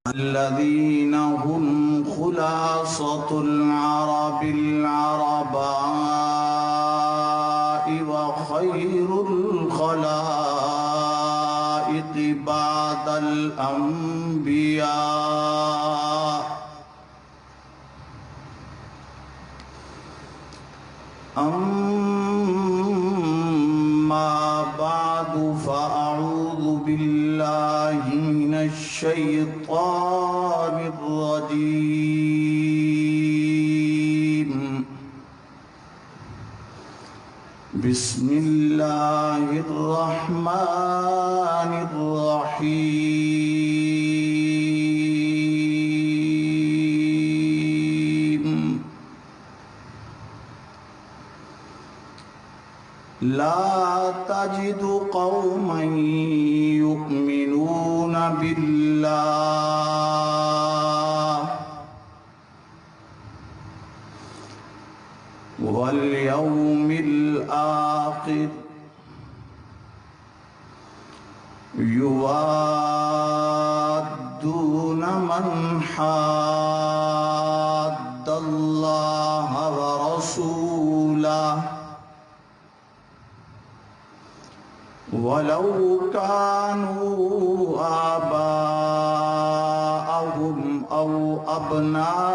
الذين هم خلاصة العرب العرباء وخير الخلائق بعد الأنبياء. أما بعد فأعوذ بالله من الشيطان الرجيم. بسم الله الرحمن الرحيم. لا تجد قوما يؤمنون بالله واليوم الآخر يوادون من حاد الله ورسوله ولو كانوا آباءهم أو أبناءهم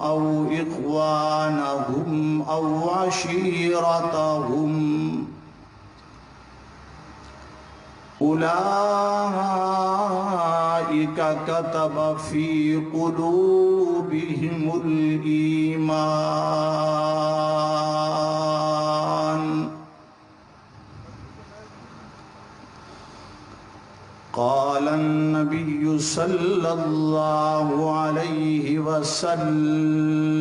أو إخوانهم أو عشيرتهم أولئك كتب في قلوبهم الإيمان. قال النبي صلى الله عليه وسلم: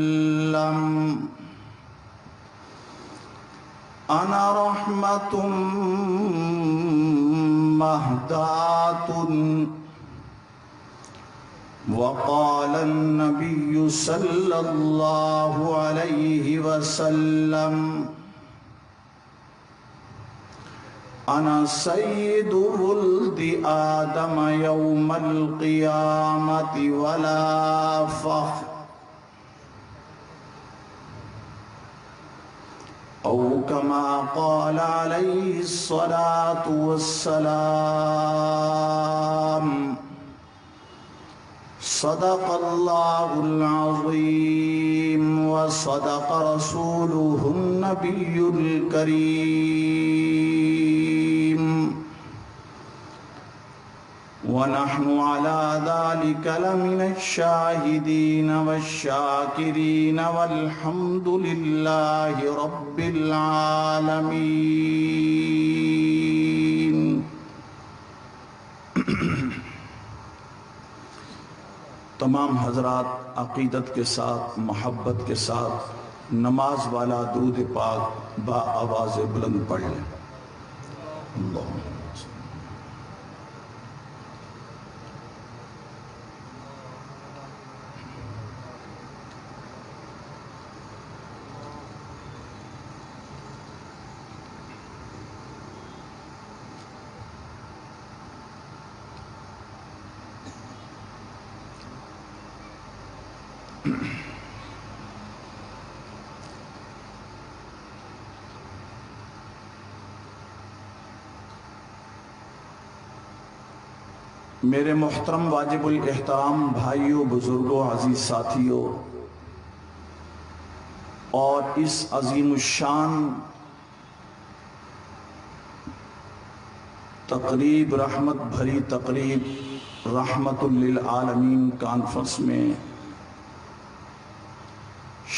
أنا رحمة مهداة. وقال النبي صلى الله عليه وسلم: أنا سيد ولد آدم يوم القيامة ولا فخر. أو كما قال عليه الصلاة والسلام. صدق الله العظيم وصدق رسوله النبي الكريم. ونحن على ذلك لمن الشاهدين والشاكرين والحمد لله رب العالمين. تمام حضرات عقیدت کے ساتھ محبت کے ساتھ نماز والا درود پاک با آواز بلند پڑھ لیں. اللہم میرے محترم واجب الاحترام بھائیوں، بزرگوں، عزیز ساتھیوں، اور اس عظیم الشان تقریب، رحمت بھری تقریب رحمت للعالمین کانفرنس میں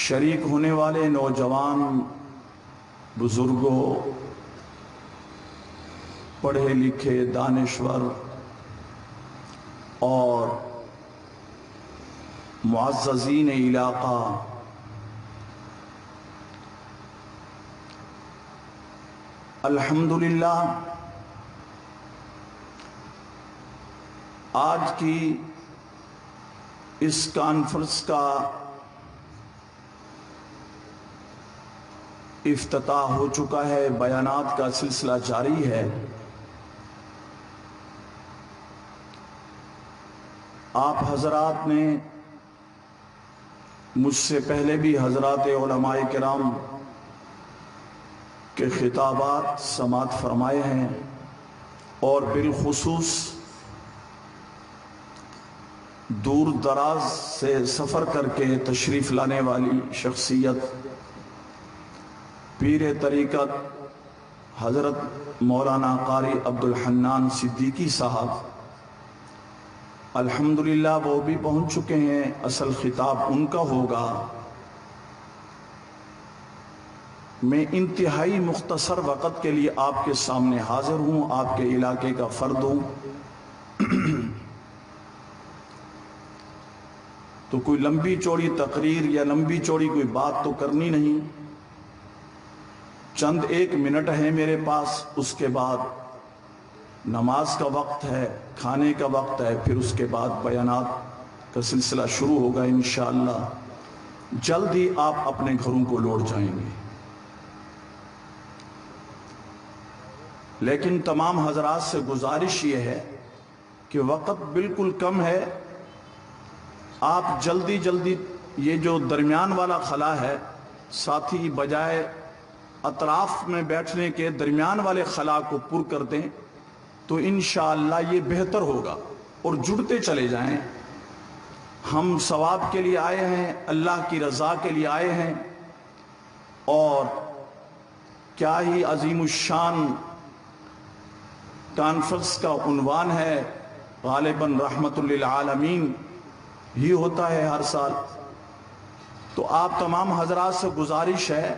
شریک ہونے والے نوجوان، بزرگوں، پڑھے لکھے، دانشور اور معززین علاقہ، الحمدللہ آج کی اس کانفرنس کا افتتاح ہو چکا ہے، بیانات کا سلسلہ جاری ہے۔ آپ حضرات نے مجھ سے پہلے بھی حضرات علماء کرام کے خطابات سماعت فرمائے ہیں، اور بالخصوص دور دراز سے سفر کر کے تشریف لانے والی شخصیت پیر طریقت حضرت مولانا قاری عبدالحنان صدیقی صاحب، الحمدللہ وہ بھی پہنچ چکے ہیں، اصل خطاب ان کا ہوگا۔ میں انتہائی مختصر وقت کے لیے آپ کے سامنے حاضر ہوں، آپ کے علاقے کا فرد ہوں، تو کوئی لمبی چوڑی تقریر یا لمبی چوڑی کوئی بات تو کرنی نہیں، چند ایک منٹ ہے میرے پاس، اس کے بعد نماز کا وقت ہے، کھانے کا وقت ہے، پھر اس کے بعد بیانات کا سلسلہ شروع ہوگا انشاءاللہ۔ جلد ہی آپ اپنے گھروں کو لوٹ جائیں گے، لیکن تمام حضرات سے گزارش یہ ہے کہ وقت بالکل کم ہے، آپ جلدی جلدی یہ جو درمیان والا خلا ہے، ساتھی بجائے اطراف میں بیٹھنے کے درمیان والے خلا کو پر کر دیں تو انشاءاللہ یہ بہتر ہوگا، اور جڑتے چلے جائیں۔ ہم ثواب کے لیے آئے ہیں، اللہ کی رضا کے لیے آئے ہیں، اور کیا ہی عظیم الشان کانفرنس کا عنوان ہے، غالباً رحمت للعالمین ہی ہوتا ہے ہر سال۔ تو آپ تمام حضرات سے گزارش ہے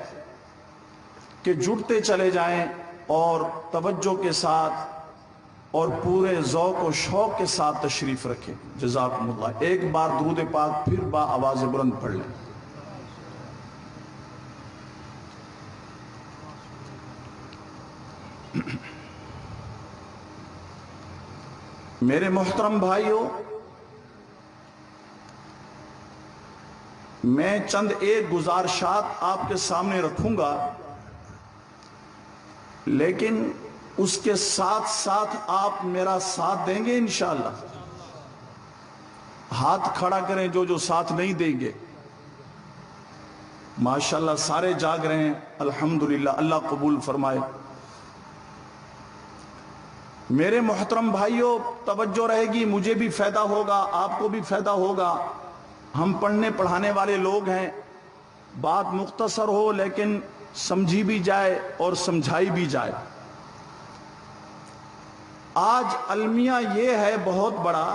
کہ جڑتے چلے جائیں اور توجہ کے ساتھ اور پورے ذوق و شوق کے ساتھ تشریف رکھیں۔ جزاکم اللہ۔ ایک بار درود پاک پھر با آواز بلند پڑھ لیں۔ میرے محترم بھائیوں، میں چند ایک گزارشات آپ کے سامنے رکھوں گا، لیکن اس کے ساتھ ساتھ آپ میرا ساتھ دیں گے انشاءاللہ؟ ہاتھ کھڑا کریں جو ساتھ نہیں دیں گے۔ ماشاءاللہ سارے جاگ رہے ہیں، الحمدللہ، اللہ قبول فرمائے۔ میرے محترم بھائیوں، توجہ رہے گی، مجھے بھی فائدہ ہوگا، آپ کو بھی فائدہ ہوگا۔ ہم پڑھنے پڑھانے والے لوگ ہیں، بات مختصر ہو لیکن سمجھی بھی جائے اور سمجھائی بھی جائے۔ آج المیہ یہ ہے بہت بڑا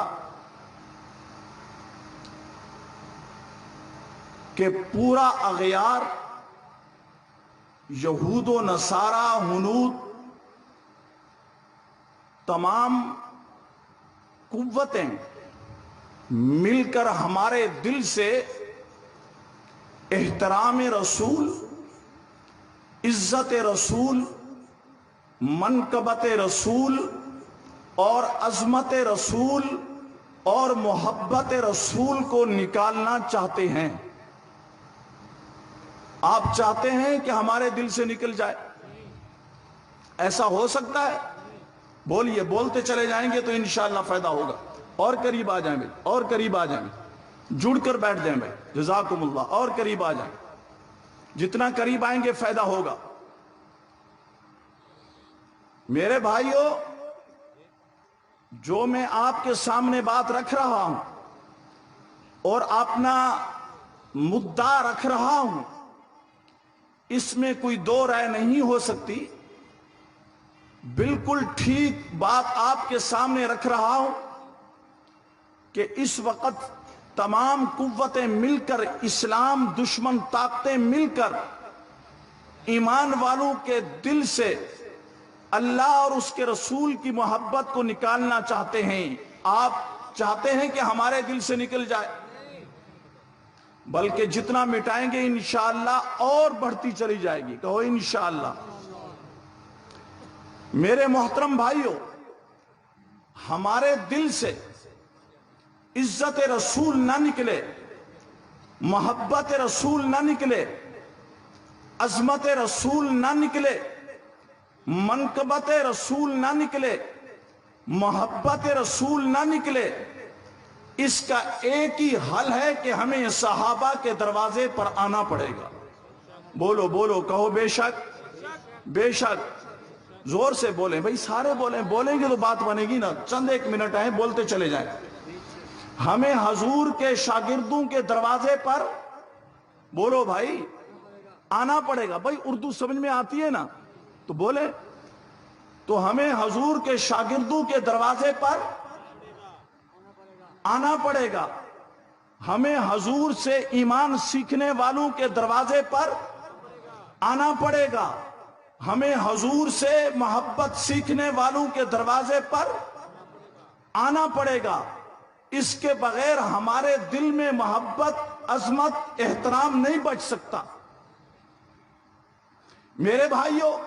کہ پورا اغیار، یہود و نصارہ، ہنود، تمام قوتیں مل کر ہمارے دل سے احترام رسول، عزت رسول، منقبت رسول اور عظمت رسول اور محبت رسول کو نکالنا چاہتے ہیں۔ آپ چاہتے ہیں کہ ہمارے دل سے نکل جائے؟ ایسا ہو سکتا ہے؟ بولیے، بولتے چلے جائیں گے تو انشاءاللہ فائدہ ہوگا۔ اور قریب آ جائیں بھائی، اور قریب آ جائیں، جڑ کر بیٹھ جائیں بھائی، جزاکم اللہ، اور قریب آ جائیں، جتنا قریب آئیں گے فائدہ ہوگا۔ میرے بھائیوں، جو میں آپ کے سامنے بات رکھ رہا ہوں اور اپنا مدعا رکھ رہا ہوں، اس میں کوئی دو رائے نہیں ہو سکتی۔ بالکل ٹھیک بات آپ کے سامنے رکھ رہا ہوں کہ اس وقت تمام قوتیں مل کر، اسلام دشمن طاقتیں مل کر ایمان والوں کے دل سے اللہ اور اس کے رسول کی محبت کو نکالنا چاہتے ہیں۔ آپ چاہتے ہیں کہ ہمارے دل سے نکل جائے؟ بلکہ جتنا مٹائیں گے انشاءاللہ اور بڑھتی چلی جائے گی، کہو انشاءاللہ۔ میرے محترم بھائیوں، ہمارے دل سے عزت رسول نہ نکلے، محبت رسول نہ نکلے، عظمت رسول نہ نکلے، منقبت رسول نہ نکلے، محبت رسول نہ نکلے، اس کا ایک ہی حل ہے کہ ہمیں صحابہ کے دروازے پر آنا پڑے گا. بولو بولو, کہو بے شک, بے شک. زور سے بولیں بھائی, سارے بولیں, بولیں گے تو بات بنے گی نا. چند ایک منٹ ہیں, بولتے چلے جائیں. ہمیں حضور کے شاگردوں کے دروازے پر, بولو بھائی, آنا پڑے گا. بھائی اردو سمجھ میں آتی ہے نا تو بولے. تو ہمیں حضور کے شاگردوں کے دروازے پر آنا پڑے گا. ہمیں حضور سے ایمان سیکھنے والوں کے دروازے پر آنا پڑے گا. ہمیں حضور سے محبت سیکھنے والوں کے دروازے پر آنا پڑے گا. اس کے بغیر ہمارے دل میں محبت, عظمت, احترام نہیں بچ سکتا. میرے بھائیوں,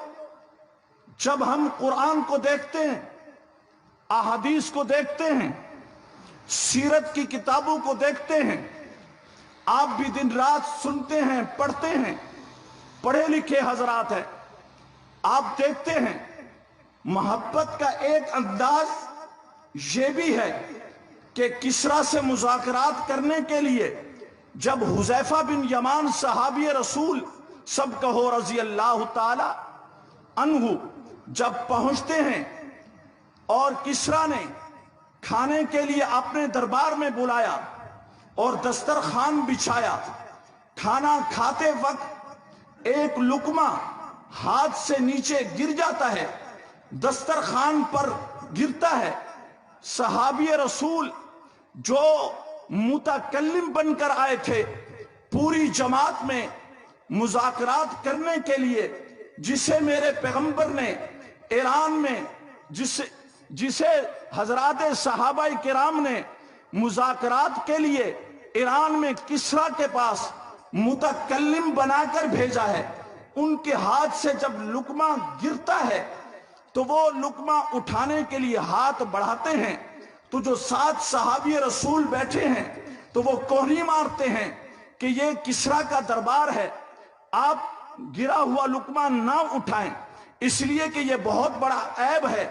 جب ہم قرآن کو دیکھتے ہیں, احادیث کو دیکھتے ہیں, سیرت کی کتابوں کو دیکھتے ہیں, آپ بھی دن رات سنتے ہیں, پڑھتے ہیں, پڑھے لکھے حضرات ہیں, آپ دیکھتے ہیں محبت کا ایک انداز یہ بھی ہے کہ کسریٰ سے مذاکرات کرنے کے لیے جب حذیفہ بن یمان صحابی رسول سب کہو رضی اللہ تعالی عنہ جب پہنچتے ہیں اور کسریٰ نے کھانے کے لیے اپنے دربار میں بلایا اور دسترخوان بچھایا, کھانا کھاتے وقت ایک لقمہ ہاتھ سے نیچے گر جاتا ہے, دسترخوان پر گرتا ہے. صحابی رسول جو متکلم بن کر آئے تھے پوری جماعت میں مذاکرات کرنے کے لیے, جسے میرے پیغمبر نے ایران میں, جسے حضرات صحابہ کرام نے مذاکرات کے لیے ایران میں کسریٰ کے پاس متکلم بنا کر بھیجا ہے, ان کے ہاتھ سے جب لقمہ گرتا ہے تو وہ لقمہ اٹھانے کے لیے ہاتھ بڑھاتے ہیں تو جو 7 صحابی رسول بیٹھے ہیں تو وہ کوہنی مارتے ہیں کہ یہ کسریٰ کا دربار ہے, آپ گرا ہوا لقمہ نہ اٹھائیں, اس لیے کہ یہ بہت بڑا عیب ہے.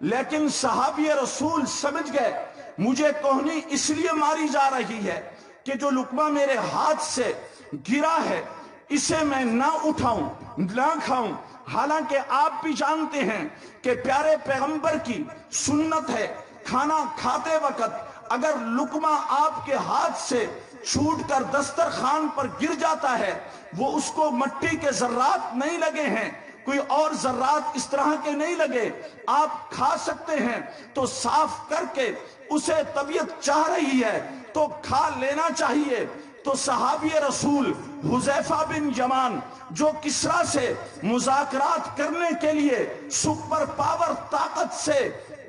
لیکن صحابی رسول سمجھ گئے مجھے کوہنی اس لیے ماری جا رہی ہے کہ جو لقمہ میرے ہاتھ سے گرا ہے اسے میں نہ اٹھاؤں, نہ کھاؤں. حالانکہ آپ بھی جانتے ہیں کہ پیارے پیغمبر کی سنت ہے کھانا کھاتے وقت اگر لقمہ آپ کے ہاتھ سے چھوٹ کر دسترخوان پر گر جاتا ہے, وہ اس کو مٹی کے ذرات نہیں لگے ہیں, کوئی اور ذرات اس طرح کے نہیں لگے, آپ کھا سکتے ہیں تو صاف کر کے اسے طبیعت چاہ رہی ہے تو کھا لینا چاہیے. تو صحابی رسول حذیفہ بن یمان جو کسریٰ سے مذاکرات کرنے کے لیے سپر پاور طاقت سے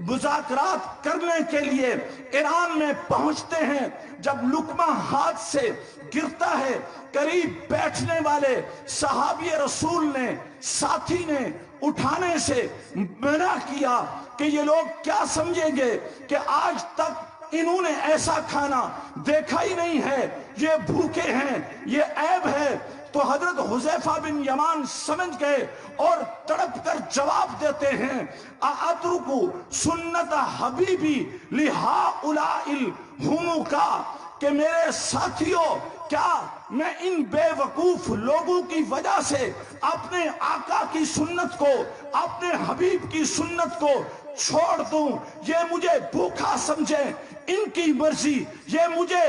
مذاکرات کرنے کے لیے ایران میں پہنچتے ہیں, جب لقمہ ہاتھ سے گرتا ہے قریب بیٹھنے والے صحابی رسول نے, ساتھی نے اٹھانے سے منع کیا کہ یہ لوگ کیا سمجھیں گے کہ آج تک انہوں نے ایسا کھانا دیکھا ہی نہیں ہے, یہ بھوکے ہیں, یہ عیب ہے. تو حضرت حذیفہ بن یمان سمجھ گئے اور تڑپ کر جواب دیتے ہیں اَأَتْرُكُ سُنَّتَ حَبِيبِي لِهَٰؤُلَاءِ الْحُمُقَاءِ کہ میرے ساتھیوں کیا میں ان بے وقوف لوگوں کی وجہ سے اپنے آقا کی سنت کو, اپنے حبیب کی سنت کو چھوڑ دوں؟ یہ مجھے بھوکا سمجھیں, ان کی مرضی, یہ مجھے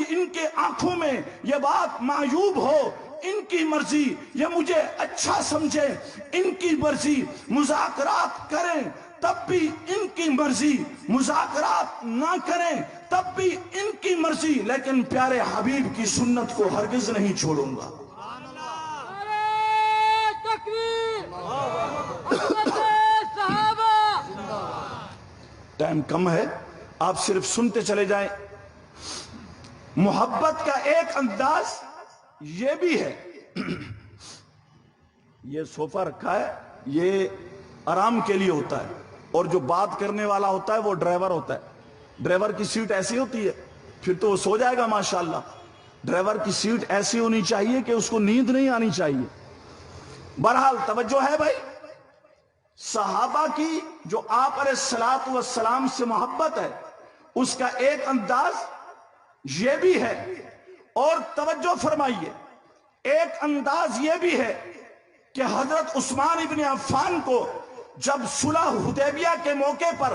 ان کے آنکھوں میں یہ بات معیوب ہو, ان کی مرضی, یہ مجھے اچھا سمجھیں, ان کی مرضی, مذاکرات کریں تب بھی ان کی مرضی, مذاکرات نہ کریں تب بھی ان کی مرضی, لیکن پیارے حبیب کی سنت کو ہرگز نہیں چھوڑوں گا. ٹائم کم ہے, آپ صرف سنتے چلے جائیں. محبت کا ایک انداز یہ بھی ہے, یہ صوفہ رکھا ہے, یہ آرام کے لیے ہوتا ہے, اور جو بات کرنے والا ہوتا ہے وہ ڈرائیور ہوتا ہے. ڈرائیور کی سیٹ ایسی ہوتی ہے, پھر تو وہ سو جائے گا ماشاءاللہ. ڈرائیور کی سیٹ ایسی ہونی چاہیے کہ اس کو نیند نہیں آنی چاہیے. بہرحال توجہ ہے بھائی, صحابہ کی جو آپ علیہ السلام سے محبت ہے اس کا ایک انداز یہ بھی ہے، اور توجہ فرمائیے، ایک انداز یہ بھی ہے کہ حضرت عثمان ابن عفان کو جب صلح حدیبیہ کے موقع پر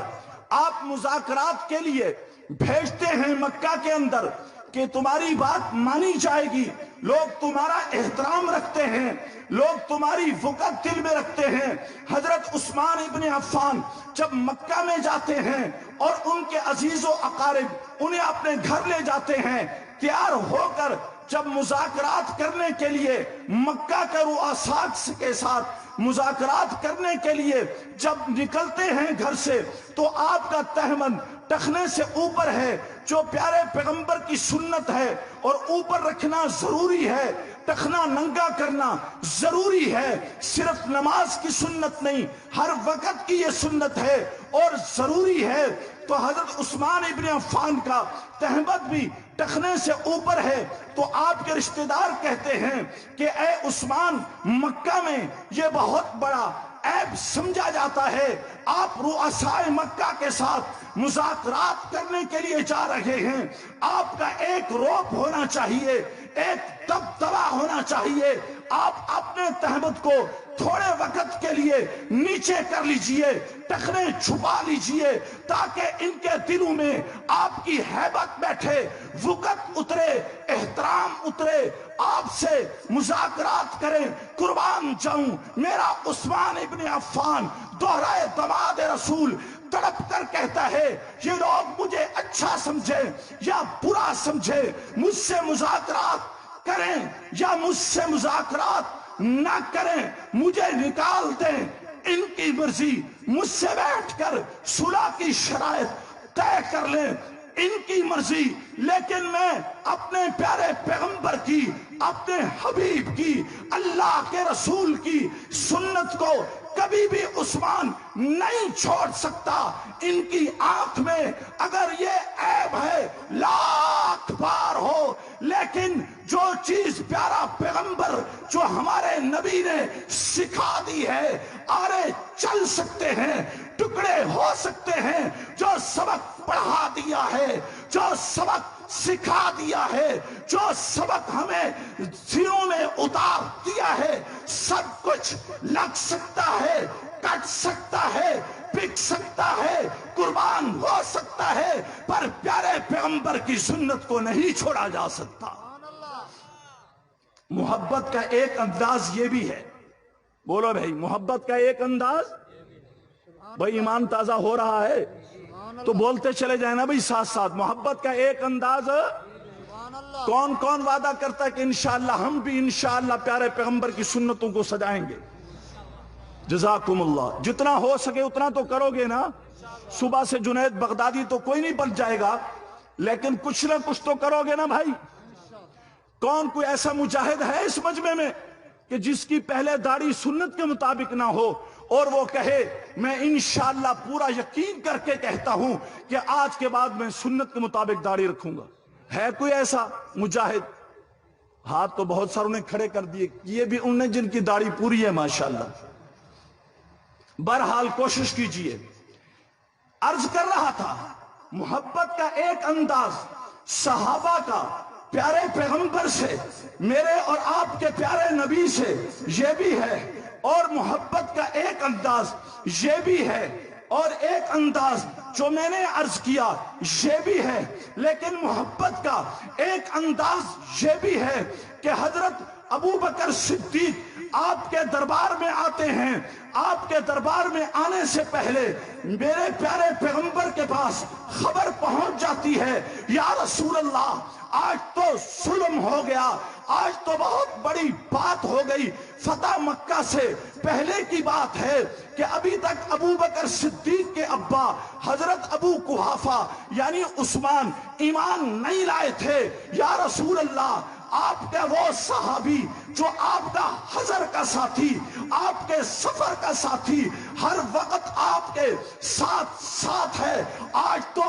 آپ مذاکرات کے لیے بھیجتے ہیں مکہ کے اندر کہ تمہاری بات مانی جائے گی، لوگ تمہارا احترام رکھتے ہیں، لوگ تمہاری وقت دل میں رکھتے ہیں، حضرت عثمان ابن عفان جب مکہ میں جاتے ہیں اور ان کے عزیز و اقارب انہیں اپنے گھر لے جاتے ہیں، تیار ہو کر جب مذاکرات کرنے کے لیے مکہ کے رؤساء کے ساتھ مذاکرات کرنے کے لیے جب نکلتے ہیں گھر سے، تو آپ کا تہمند ٹخنے سے اوپر ہے، جو پیارے پیغمبر کی سنت ہے، اور اوپر رکھنا ضروری ہے، ٹخنا ننگا کرنا ضروری ہے، صرف نماز کی سنت نہیں، ہر وقت کی یہ سنت ہے اور ضروری ہے۔ تو حضرت عثمان ابن عفان کا تہمت بھی ٹخنے سے اوپر ہے، تو آپ کے رشتہ دار کہتے ہیں کہ اے عثمان، مکہ میں یہ بہت بڑا عیب سمجھا جاتا ہے، آپ رؤساء مکہ کے ساتھ مذاکرات کرنے کے لیے جا رہے ہیں، آپ کا ایک روپ ہونا چاہیے، ایک دبدبہ ہونا چاہیے، آپ اپنے تہمت کو تھوڑے وقت کے لیے نیچے کر لیجئے، ٹخنے چھپا لیجئے، تاکہ ان کے دلوں میں آپ کی ہیبت بیٹھے، وقت اترے، احترام اترے، آپ سے مذاکرات کریں۔ قربان جاؤں، میرا عثمان ابن عفان دوہرائے دماد رسول تڑپ کر کہتا ہے، یہ لوگ مجھے اچھا سمجھے یا برا سمجھے، مجھ سے مذاکرات کریں یا مجھ سے مذاکرات نہ کریں، مجھے نکال دیں، ان کی مرضی، مجھ سے بیٹھ کر صلح کی شرائط طے کر لیں، ان کی مرضی، لیکن میں اپنے پیارے پیغمبر کی، اپنے حبیب کی، اللہ کے رسول کی سنت کو کبھی بھی عثمان نہیں چھوڑ سکتا۔ ان کی آنکھ میں اگر یہ عیب ہے لاکھ بار ہو، لیکن جو چیز پیارا پیغمبر، جو ہمارے نبی نے سکھا دی ہے، آرے چل سکتے ہیں، ٹکڑے ہو سکتے ہیں، جو سبق پڑھا دیا ہے، جو سبق سکھا دیا ہے، جو سبق ہمیں سینوں میں اتار دیا ہے، سب کچھ لگ سکتا ہے، کٹ سکتا ہے، بک سکتا ہے، قربان ہو سکتا ہے، پر پیارے پیغمبر کی سنت کو نہیں چھوڑا جا سکتا۔ محبت کا ایک انداز یہ بھی ہے، بولو بھائی، محبت کا ایک انداز، بھائی ایمان تازہ ہو رہا ہے تو بولتے چلے جائیں نا بھائی ساتھ ساتھ۔ محبت کا ایک انداز، کون کون وعدہ کرتا ہے کہ انشاءاللہ ہم بھی انشاءاللہ پیارے پیغمبر کی سنتوں کو سجائیں گے؟ جزاکم اللہ، جتنا ہو سکے اتنا تو کرو گے نا۔ صبح سے جنید بغدادی تو کوئی نہیں بن جائے گا، لیکن کچھ نہ کچھ تو کرو گے نا بھائی۔ کون کوئی ایسا مجاہد ہے اس مجمع میں کہ جس کی پہلے داڑھی سنت کے مطابق نہ ہو اور وہ کہے میں انشاءاللہ پورا یقین کر کے کہتا ہوں کہ آج کے بعد میں سنت کے مطابق داڑھی رکھوں گا؟ ہے کوئی ایسا مجاہد؟ ہاتھ تو بہت ساروں نے کھڑے کر دیے، یہ بھی ان نے جن کی داڑھی پوری ہے ماشاءاللہ۔ بہرحال کوشش کیجئے۔ عرض کر رہا تھا، محبت کا ایک انداز صحابہ کا پیارے پیغمبر سے، میرے اور آپ کے پیارے نبی سے یہ بھی ہے، اور محبت کا ایک انداز یہ بھی ہے، اور ایک انداز جو میں نے عرض کیا یہ بھی ہے، لیکن محبت کا ایک انداز یہ بھی ہے کہ حضرت ابو بکر صدیق آپ کے دربار میں آتے ہیں، آپ کے دربار میں آنے سے پہلے میرے پیارے پیغمبر کے پاس خبر پہنچ جاتی ہے، یا رسول اللہ آج تو ظلم ہو گیا، آج تو بہت بڑی بات ہو گئی، فتح مکہ سے پہلے کی بات ہے کہ ابھی تک ابو بکر صدیق کے ابا حضرت ابو قحافہ یعنی عثمان ایمان نہیں لائے تھے، یا رسول اللہ آپ کے وہ صحابی جو آپ کا حضر کا ساتھی، آپ کے سفر کا ساتھی، ہر وقت آپ کے ساتھ ساتھ ہے، آج تو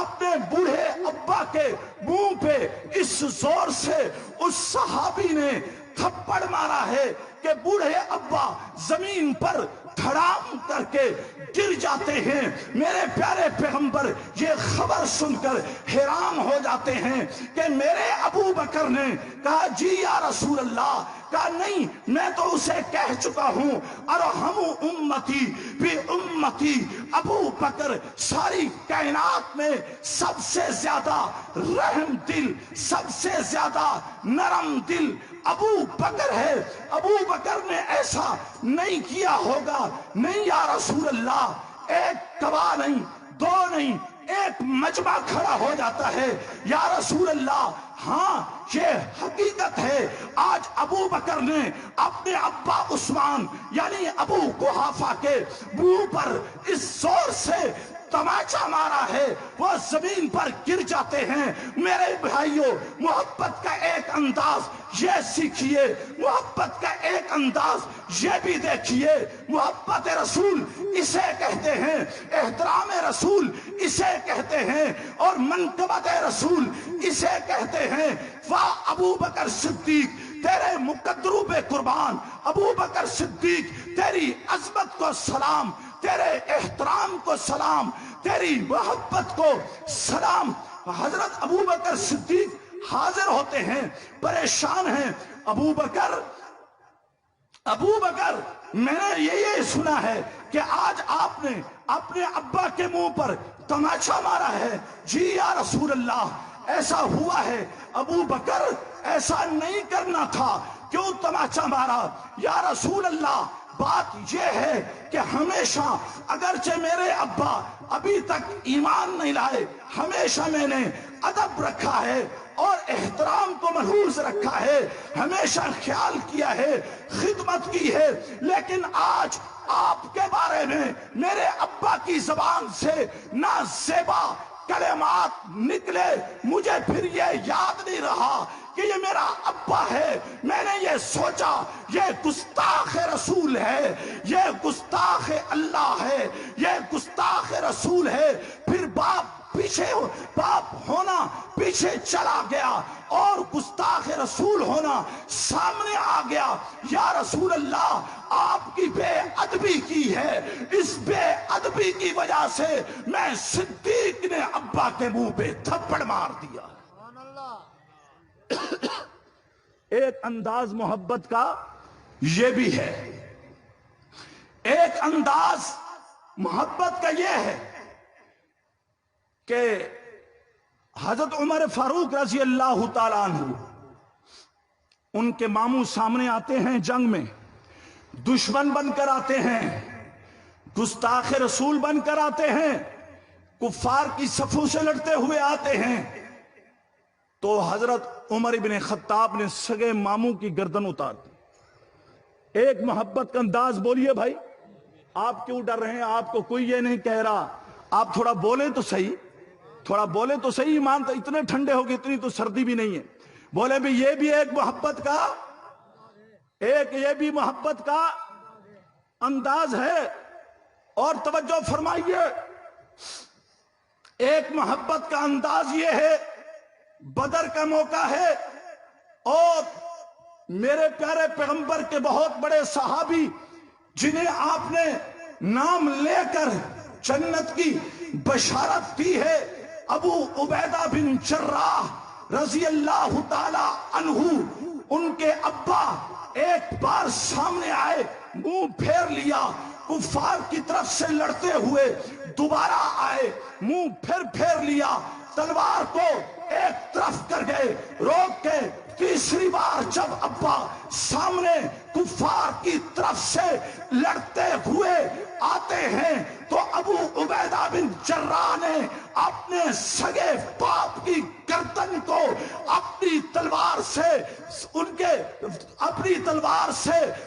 اپنے بوڑھے ابا کے منہ پہ اس زور سے اس صحابی نے تھپڑ مارا ہے کہ بوڑھے ابا زمین پر دھڑام کر کے گر جاتے ہیں۔ میرے پیارے پیغمبر یہ خبر سن کر حیران ہو جاتے ہیں کہ میرے ابو بکر نے کہا جی یا رسول اللہ، کہا نہیں میں تو اسے کہہ چکا ہوں، ارحم امتی بھی امتی، ابو بکر ساری کائنات میں سب سے زیادہ رحم دل، سب سے زیادہ نرم دل ابو بکر ہے، ابو بکر نے ایسا نہیں کیا ہوگا۔ نہیں یا رسول اللہ، ایک گواہ نہیں، دو نہیں، ایک مجمع کھڑا ہو جاتا ہے، یا رسول اللہ ہاں یہ حقیقت ہے، آج ابو بکر نے اپنے ابا عثمان یعنی ابو قحافہ کے منہ پر اس زور سے تماچا مارا ہے، وہ زمین پر گر جاتے ہیں۔ میرے بھائیوں، محبت کا ایک انداز یہ سیکھیے، محبت کا ایک انداز یہ بھی دیکھیے۔ محبت رسول اسے کہتے ہیں، احترام رسول اسے کہتے ہیں، اور منقبت رسول اسے کہتے ہیں۔ واہ ابو بکر صدیق، تیرے مقدروں پہ قربان، ابو بکر صدیق تیری عظمت کو سلام، تیرے احترام کو سلام، تیری محبت کو سلام۔ حضرت ابو بکر صدیق حاضر ہوتے ہیں، پریشان ہیں۔ ابو بکر میں نے یہ سنا ہے کہ آج آپ نے اپنے ابا کے منہ پر تماچا مارا ہے۔ جی یا رسول اللہ ایسا ہوا ہے۔ ابو بکر ایسا نہیں کرنا تھا، کیوں تماچا مارا؟ یا رسول اللہ بات یہ ہے کہ ہمیشہ اگرچہ میرے ابا ابھی تک ایمان نہیں لائے، ہمیشہ میں نے ادب رکھا ہے اور احترام کو ملحوظ رکھا ہے، ہمیشہ خیال کیا ہے، خدمت کی ہے، لیکن آج آپ کے بارے میں میرے ابا کی زبان سے نہ زیبا کلمات نکلے، مجھے پھر یہ یاد نہیں رہا کہ یہ میرا ابا ہے۔ میں نے یہ سوچا یہ گستاخ رسول ہے، یہ گستاخ اللہ ہے، یہ گستاخ رسول ہے۔ پھر باپ ہونا پیچھے چلا گیا اور گستاخ رسول ہونا سامنے آ گیا۔ یا رسول اللہ آپ کی بے ادبی کی ہے، اس بے ادبی کی وجہ سے میں صدیق نے ابا کے منہ پہ تھپڑ مار دیا۔ ایک انداز محبت کا یہ بھی ہے، ایک انداز محبت کا یہ ہے کہ حضرت عمر فاروق رضی اللہ تعالیٰ عنہ، ان کے ماموں سامنے آتے ہیں، جنگ میں دشمن بن کر آتے ہیں، گستاخ رسول بن کر آتے ہیں، کفار کی صفوں سے لڑتے ہوئے آتے ہیں، تو حضرت عمر بن خطاب نے سگے ماموں کی گردن اتار دی۔ ایک محبت کا انداز بولیے بھائی، آپ کیوں ڈر رہے ہیں؟ آپ کو کوئی یہ نہیں کہہ رہا، آپ تھوڑا بولیں تو صحیح، تھوڑا بولیں تو صحیح۔ ایمان تو اتنے ٹھنڈے ہو گئے، اتنی تو سردی بھی نہیں ہے، بولے بھی یہ بھی ایک محبت کا، ایک یہ بھی محبت کا انداز ہے۔ اور توجہ فرمائیے، ایک محبت کا انداز یہ ہے، بدر کا موقع ہے اور میرے پیارے پیغمبر کے بہت بڑے صحابی جنہیں آپ نے نام لے کر جنت کی بشارت دی ہے، ابو عبیدہ بن جراح رضی اللہ تعالی عنہ، ان کے ابا ایک بار سامنے آئے، منہ پھیر لیا، کفار کی طرف سے لڑتے ہوئے دوبارہ آئے، منہ پھیر لیا، تلوار کو ایک طرف کر گئے، روک کے تیسری بار جب ابا سامنے کفار کی طرف سے لڑتے ہوئے آتے ہیں تو ابو عبیدہ بن جراح نے اپنے سگے باپ کی گردن کو اپنی تلوار سے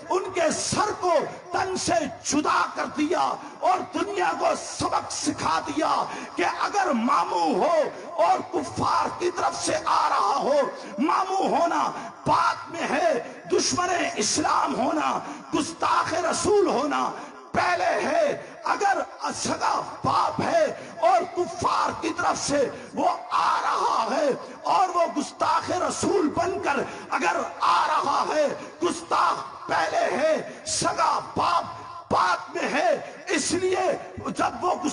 ان کے سر کو تن سے جدا کر دیا اور دنیا کو سبق سکھا دیا کہ اگر ماموں ہو اور کفار کی طرف سے آ رہا ہو، ماموں ہونا بات میں ہے، دشمن اسلام ہونا، گستاخ رسول ہونا پہلے ہے۔ اگر سگا باپ ہے اور کفار کی طرف سے وہ آ رہا ہے اور وہ گستاخ رسول بن کر اگر آ رہا ہے، گستاخ پہلے ہے، سگا باپ بعد میں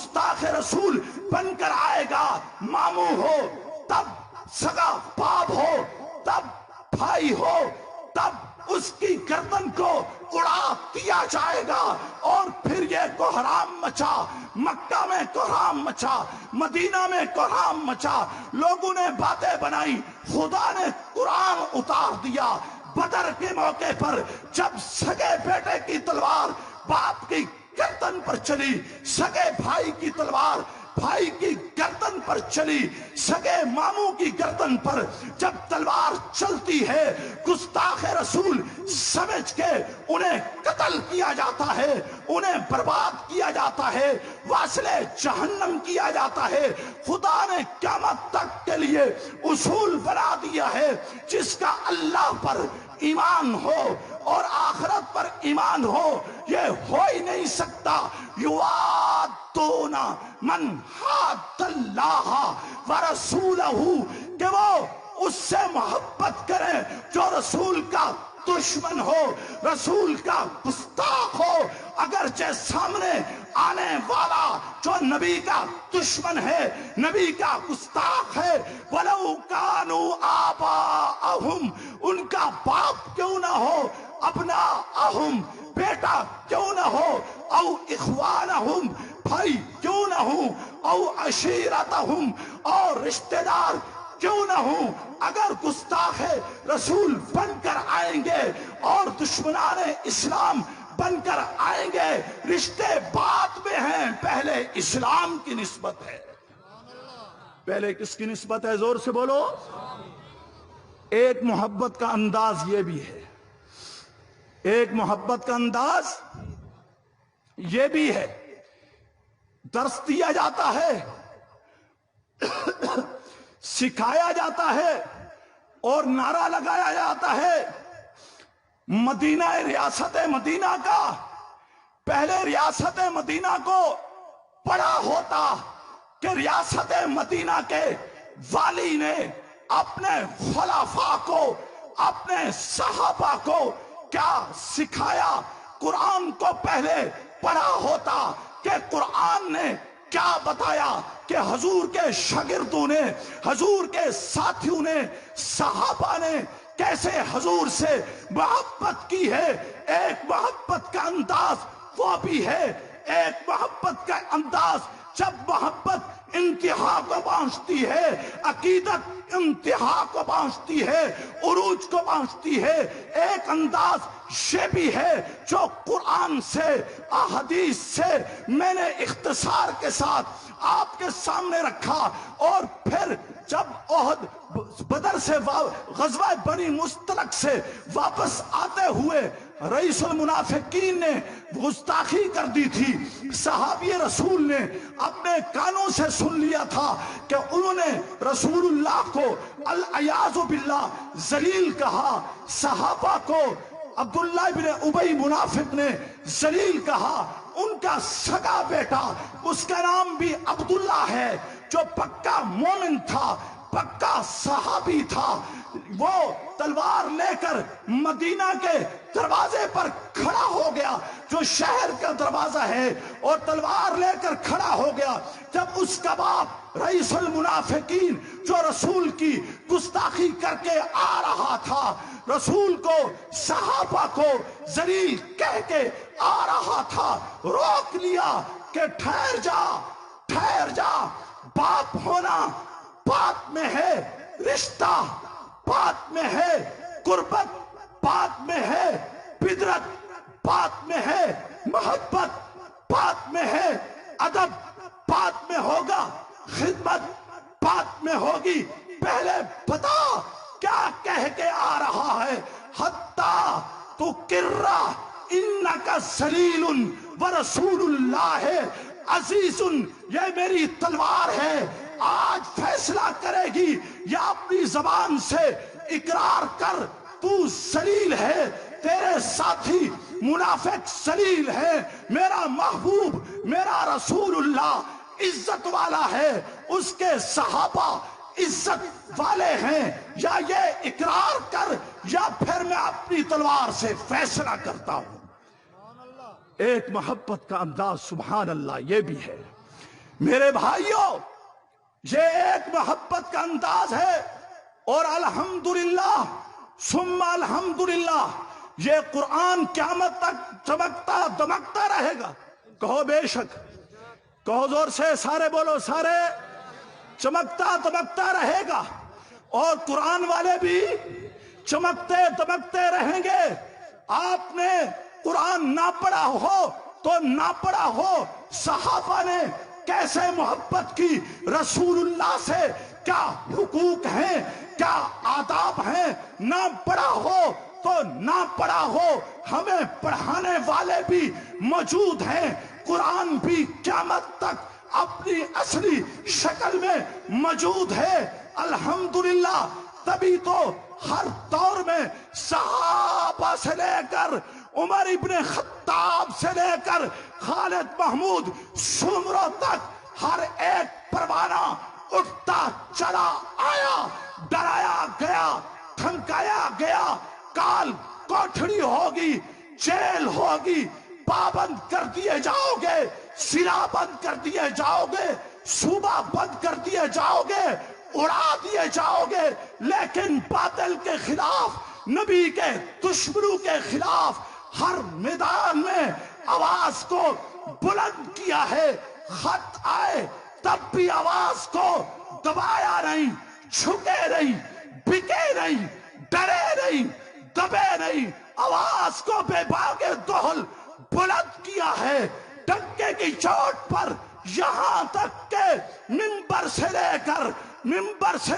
گستاخ رسول بن کر آئے گا، ماموں ہو تب سگا باپ ہو تب بھائی ہو، تب اس کی گردن کو اڑا دیا جائے گا، اور پھر یہ کوہرام مچا، مکہ میں کوہرام مچا، مدینہ میں کوہرام مچا، لوگوں نے باتیں بنائی، خدا نے قرآن اتار دیا۔ بدر کے موقع پر جب سگے بیٹے کی تلوار باپ کی گردن پر چلی، سگے بھائی کی تلوار بھائی کی گردن پر چلی، سگے ماموں کی گردن پر جب تلوار چلتی ہے، گستاخ رسول سمجھ کے انہیں قتل کیا جاتا ہے، انہیں برباد کیا جاتا ہے، واصل جہنم کیا جاتا ہے۔ خدا نے قیامت تک کے لیے اصول بنا دیا ہے، جس کا اللہ پر ایمان ہو اور آخرت پر ایمان ہو، یہ ہو ہی نہیں سکتا۔ یوادون من حاد اللہ ورسولہ، کہ وہ اس سے محبت کریں جو رسول کا دشمن ہو، رسول کا گستاخ ہو، اگرچہ سامنے آنے والا جو نبی کا دشمن ہے، نبی کا گستاخ ہے، وَلَوْ كَانُوا آبَاءَهُمْ، ان کا باپ کیوں نہ ہو، ابناءہم بیٹا کیوں نہ ہو، او اخوانہم بھائی کیوں نہ ہو، او عشیرتہم اور رشتہ دار کیوں نہ ہوں، اگر گستاخ رسول بن کر آئیں گے اور دشمنان اسلام بن کر آئیں گے، رشتے بعد میں ہیں، پہلے اسلام کی نسبت ہے۔ پہلے کس کی نسبت ہے؟ زور سے بولو۔ ایک محبت کا انداز یہ بھی ہے، ایک محبت کا انداز یہ بھی ہے، درس دیا جاتا ہے، سکھایا جاتا ہے اور نعرہ لگایا جاتا ہے مدینہ، ریاست مدینہ کا۔ پہلے ریاست مدینہ کو پڑھا ہوتا کہ ریاست مدینہ کے والی نے اپنے خلفاء کو، اپنے صحابہ کو کیا سکھایا، قرآن کو پہلے پڑھا ہوتا کہ قرآن نے کیا بتایا، کہ حضور کے شاگردوں نے، حضور کے ساتھیوں نے، صحابہ نے کیسے حضور سے محبت کی ہے۔ ایک محبت کا انداز وہ بھی ہے، ایک محبت کا انداز جب محبت انتہا کو پہنچتی ہے، عقیدت انتہا کو پہنچتی ہے، عروج کو پہنچتی ہے۔ ایک انداز یہ بھی ہے جو قرآن سے، احادیث سے میں نے اختصار کے ساتھ آپ کے سامنے رکھا، اور پھر جب احد بدر سے غزوہ بنی مستلق سے واپس آتے ہوئے رئیس المنافقین نے گستاخی کر دی تھی، صحابی رسول نے اپنے کانوں سے سن لیا تھا کہ انہوں نے رسول اللہ کو العیاذ باللہ ذلیل کہا، صحابہ کو عبداللہ بن ابی منافق نے ذلیل کہا۔ ان کا سگا بیٹا، اس کا نام بھی عبداللہ ہے، جو پکا مومن تھا، پکا صحابی تھا، وہ تلوار لے کر مدینہ کے دروازے پر کھڑا ہو گیا، جو شہر کا دروازہ ہے، اور تلوار لے کر کھڑا ہو گیا۔ جب اس کا باپ رئیس المنافقین جو رسول کی گستاخی کر کے آ رہا تھا، رسول کو، صحابہ کو ذلیل کہہ کے آ رہا تھا، روک لیا کہ ٹھہر جا، ٹھہر جا، باپ ہونا بات میں ہے، رشتہ بات میں ہے، قربت بات میں ہے، فطرت بات میں ہے، محبت بات میں ہے، ادب بات میں ہوگا، خدمت بات میں ہوگی۔ پہلے بتا کیا کہہ کے آ رہا ہے، حتیٰ تقر انک ذلیل ورسول اللہ عزیز، یہ میری تلوار ہے، آج فیصلہ کرے گی، یا اپنی زبان سے اقرار کر تو ذلیل ہے، تیرے ساتھی منافق ذلیل ہے، میرا محبوب، میرا رسول اللہ عزت والا ہے، اس کے صحابہ عزت والے ہیں، یا یہ اقرار کر یا پھر میں اپنی تلوار سے فیصلہ کرتا ہوں۔ ایک محبت کا انداز سبحان اللہ یہ بھی ہے۔ میرے بھائیوں، یہ ایک محبت کا انداز ہے، اور الحمدللہ ثم الحمدللہ یہ قرآن قیامت تک چمکتا دمکتا رہے گا۔ کہو بے شک، کہو زور سے، سارے بولو، سارے، چمکتا دمکتا رہے گا، اور قرآن والے بھی چمکتے دمکتے رہیں گے۔ آپ نے قرآن نہ پڑھا ہو تو نہ پڑھا ہو، صحابہ نے کیسے محبت کی رسول اللہ سے، کیا حقوق ہیں، کیا آداب ہیں، نہ پڑھا ہو تو نہ پڑھا ہو، ہمیں پڑھانے والے بھی موجود ہیں۔ قرآن بھی قیامت تک اپنی اصلی شکل میں موجود ہے۔ الحمدللہ، تبھی تو ہر دور میں صحابہ سے لے کر عمر ابن خطاب سے لے کر خالد محمود سومرو تک ہر ایک پروانہ اٹھتا چلا آیا، ڈرایا گیا، دھمکایا گیا، کال کوٹھڑی ہوگی، جیل ہوگی، پابند کر دیے جاؤ گے، سلا بند کر دیے جاؤ گے، صوبہ بند کر دیے جاؤ گے، اڑا دیے جاؤ گے، لیکن باطل کے خلاف، نبی کے دشمنوں کے خلاف ہر میدان میں آواز کو بلند کیا ہے۔ خط آئے تب بھی آواز کو دبایا نہیں، جھکے نہیں، بکے نہیں، ڈرے نہیں، دبے نہیں، آواز کو بے باک دہل بلند کیا ہے، ڈنکے کی چوٹ پر، یہاں تک کہ منبر سے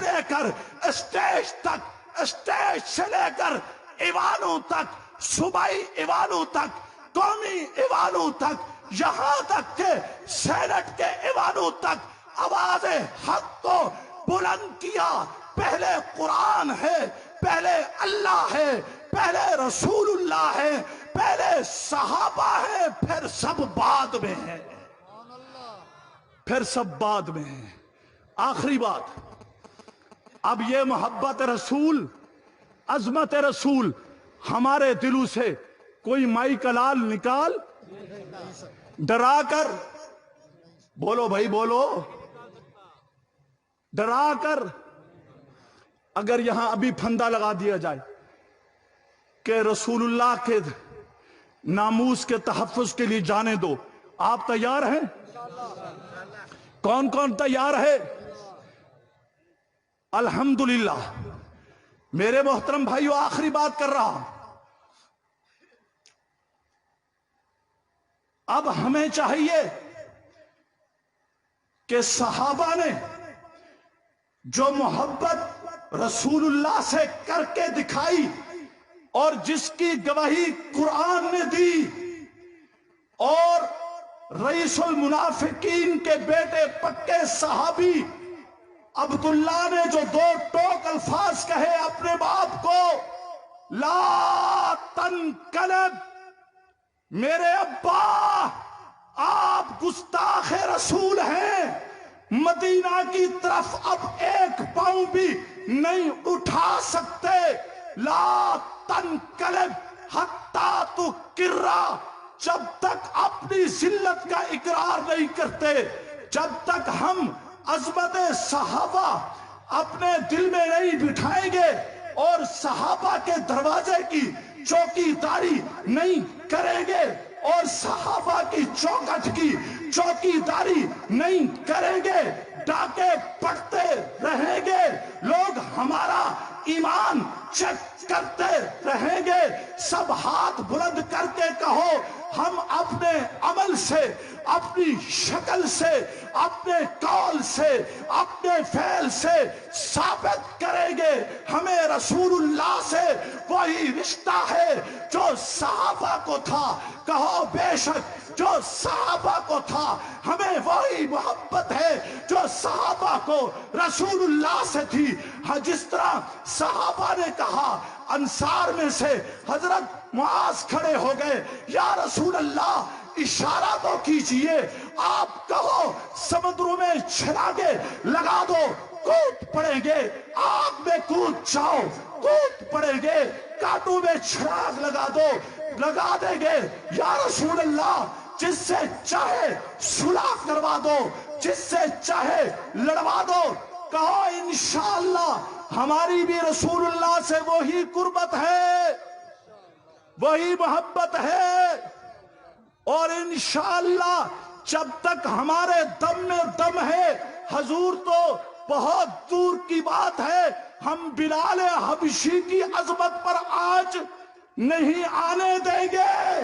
لے کر اسٹیج تک، اسٹیج سے لے کر ایوانوں تک، صوبائی ایوانوں تک، قومی ایوانوں تک، یہاں تک کہ سینٹ کے ایوانوں تک آواز حق کو بلند کیا۔ پہلے قرآن ہے، پہلے اللہ ہے، پہلے رسول اللہ ہے، پہلے صحابہ ہے، پھر سب بعد میں ہے، پھر سب بعد میں ہے۔ آخری بات، اب یہ محبت رسول، عظمت رسول ہمارے دلوں سے کوئی مائی کلال نکال ڈرا کر، بولو بھائی بولو، ڈرا کر اگر یہاں ابھی پھندا لگا دیا جائے کہ رسول اللہ کے ناموس کے تحفظ کے لیے جانے دو، آپ تیار ہیں؟ کون کون تیار ہے؟ الحمدللہ۔ میرے محترم بھائیو، آخری بات کر رہا ہوں، اب ہمیں چاہیے کہ صحابہ نے جو محبت رسول اللہ سے کر کے دکھائی، اور جس کی گواہی قرآن نے دی، اور رئیس المنافقین کے بیٹے پکے صحابی عبداللہ نے جو دو ٹوک الفاظ کہے اپنے باپ کو، لا تنقلب، میرے ابا آپ گستاخ رسول ہیں، مدینہ کی طرف اب ایک پاؤں بھی نہیں اٹھا سکتے، لا تنقلب حتی تقر، جب تک اپنی ذلت کا اقرار نہیں کرتے، جب تک ہم عظمت صحابہ اپنے دل میں نہیں بٹھائیں گے، اور صحابہ کے دروازے کی چوکی داری نہیں کریں گے، اور صحابہ کی چوکھٹ کی چوکی داری نہیں کریں گے، ڈاکے پڑتے رہیں گے، لوگ ہمارا ایمان چیک کرتے رہیں گے، سب ہاتھ بلند کر کے کہو، ہم اپنے عمل سے، اپنی شکل سے، اپنے قول سے، اپنے فعل سے ثابت کریں گے ہمیں رسول اللہ سے وہی رشتہ ہے جو صحابہ کو تھا۔ کہو بے شک، جو صحابہ کو تھا، ہمیں وہی محبت ہے جو صحابہ کو رسول اللہ سے تھی۔ جس طرح صحابہ نے کہا، انصار میں سے حضرت معاذ کھڑے ہو گئے، یا رسول اللہ اشارہ تو کیجئے، آپ کہو سمندروں میں چھلاگے لگا دو، کود پڑیں گے، آگ میں کود جاؤ، کود پڑیں گے، کانٹوں میں چھلاگ لگا دو، لگا دیں گے، یا رسول اللہ جس سے چاہے صلح کروا دو، جس سے چاہے لڑوا دو، کہو انشاءاللہ ہماری بھی رسول اللہ سے وہی قربت ہے، وہی محبت ہے، اور انشاءاللہ جب تک ہمارے دم میں دم ہے، حضور تو بہت دور کی بات ہے، ہم بلال حبشی کی عظمت پر آج نہیں آنے دیں گے،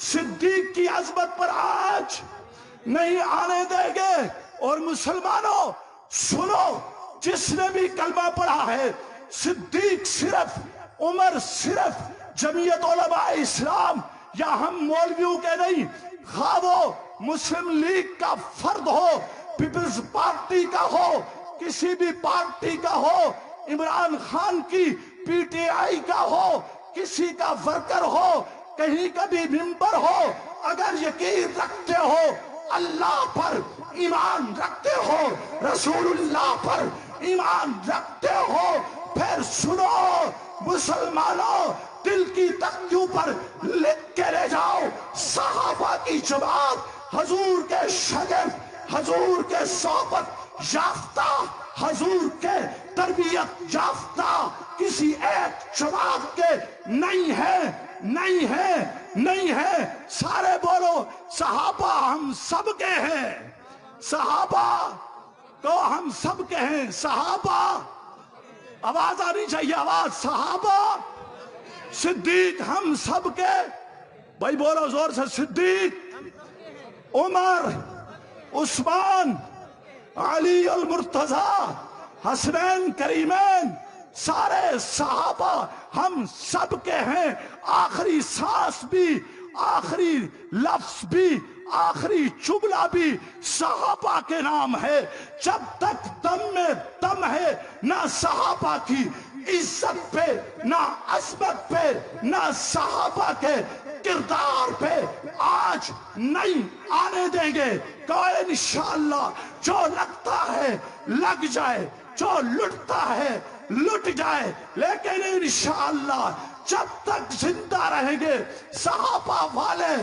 صدیق کی عظمت پر آج نہیں آنے دیں گے۔ اور مسلمانوں سنو، جس نے بھی کلمہ پڑھا ہے، صدیق صرف، عمر صرف، جمعیت علماء اسلام یا ہم مولویوں کے نہیں، خواہ وہ مسلم لیگ کا فرد ہو، پیپلز پارٹی کا ہو، کسی بھی پارٹی کا ہو، عمران خان کی پی ٹی آئی کا ہو، کسی کا ورکر ہو، کہیں کا بھی ممبر ہو، اگر یقین رکھتے ہو اللہ پر، ایمان رکھتے ہو رسول اللہ پر، ایمان رکھتے ہو، پھر سنو مسلمانوں، دل کی تختیوں پر لکھ کے لے جاؤ، صحابہ کی جماعت، حضور کے شاگرد، حضور کے صحبت یافتہ، حضور کے تربیت یافتہ کسی ایک جماعت کے نہیں ہے، نہیں ہے، نہیں ہے۔ سارے بولو صحابہ ہم سب کے ہیں، صحابہ تو ہم سب کے ہیں، صحابہ، آواز آنی چاہیے، آواز، صحابہ، صدیق ہم سب کے، بھائی بولو زور سے، صدیق، عمر، عثمان، علی المرتضی، حسنین کریمین، سارے صحابہ ہم سب کے ہیں، آخری سانس بھی، آخری لفظ بھی، آخری جملہ بھی صحابہ کے نام ہے۔ جب تک دم میں دم ہے، نہ صحابہ کی عزت پہ، نہ عظمت پہ، نہ صحابہ کے کردار پہ آج نہیں آنے دیں گے۔ کہ انشاءاللہ جو لگتا ہے لگ جائے، جو لٹتا ہے لٹ جائے، لیکن انشاءاللہ جب تک زندہ رہیں گے صحابہ والے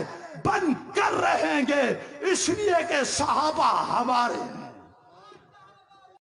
بن کر رہیں گے، اس لیے کہ صحابہ ہمارے